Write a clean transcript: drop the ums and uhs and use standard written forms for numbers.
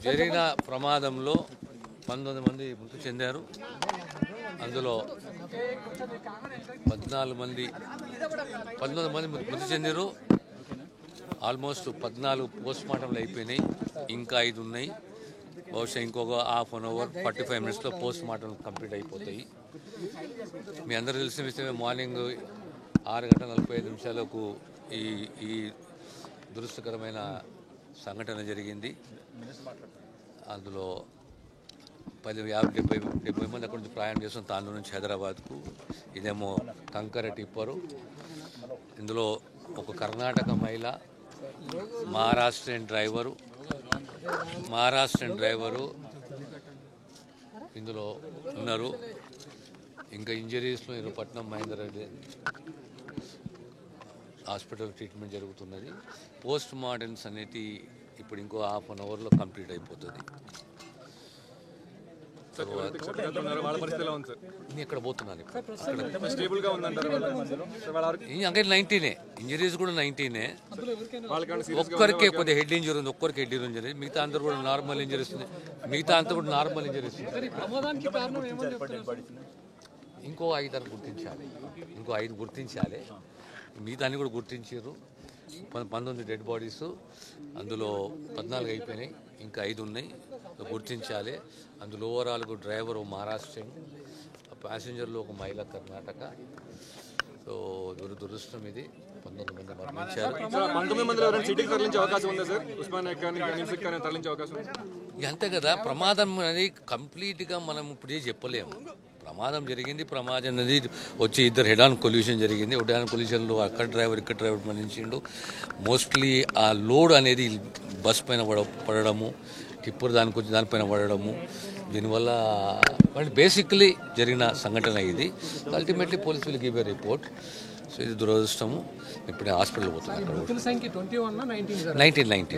జరిగిన ప్రమాదంలో 19 మంది మృతి చెందారు. అందులో 19 మంది మృతి చెందారు. ఆల్మోస్ట్ 14 పోస్ట్ మార్టంలు అయిపోయినాయి. ఇంకా 5 ఉన్నాయి. బహుశా ఇంకొక హాఫ్ అన్ అవర్ 45 మినిట్స్లో పోస్ట్ మార్టం కంప్లీట్ అయిపోతాయి. మీ అందరూ తెలిసిన విషయమే, మార్నింగ్ 6:45 ఈ దురదృష్టకరమైన సంఘటన జరిగింది. అందులో 50-70 మంది అక్కడి నుంచి ప్రయాణం చేస్తాం, తాండూరు నుంచి హైదరాబాద్కు. ఇదేమో కంకర టిప్పరు. ఇందులో ఒక కర్ణాటక మహిళ, మహారాష్ట్రన్ డ్రైవరు ఇందులో ఉన్నారు. ఇంకా ఇంజరీస్లో ఇరుపట్నం మహేందర్ రెడ్డి హాస్పిటల్ ట్రీట్మెంట్ జరుగుతున్నది. పోస్ట్ మార్టమ్స్ అనేది ఇప్పుడు ఇంకో హాఫ్ అన్ అవర్లో కంప్లీట్ అయిపోతుంది. ఇక్కడ పోతున్నాను. అంటే 19 ఇంజరీస్ కూడా 19. ఒక్కరికే కొద్దిగా హెడ్ ఇంజరీ ఉంది, హెడ్ ఇంజరీ. మిగతా అందరూ కూడా నార్మల్ ఇంజరీస్ ఉంది. ఇంకో 5 గుర్తించాలి. మిగతా అన్ని కూడా గుర్తించారు. 19 డెడ్ బాడీస్, అందులో 14 అయిపోయినాయి, ఇంకా 5 ఉన్నాయి, గుర్తించాలి. అందులో ఓవరాల్ డ్రైవర్ మహారాష్ట్రన్, ప్యాసింజర్లో ఒక మహిళ కర్ణాటక. సో దురదృష్టం ఇది. 19 మంది మరణించారు. అంతే కదా, ప్రమాదం అనేది కంప్లీట్గా మనం ఇప్పుడే చెప్పలేము. ప్రమాదం జరిగింది. ప్రమాదం అనేది వచ్చి 2 హెడ్ ఆన్ కొల్యూషన్ జరిగింది. హెడ్ ఆన్ కొల్యూషన్లో ఇక్కడ డ్రైవర్ మరణించిండు. మోస్ట్లీ ఆ లోడ్ అనేది బస్ పైన పడడము, టిప్పర్ దానిపైన పడడము, దీనివల్ల బేసిక్లీ జరిగిన సంఘటన ఇది. Ultimately police will give a report. So ఇది దురదృష్టము. ఇప్పుడే హాస్పిటల్ పోతున్నాను. 19.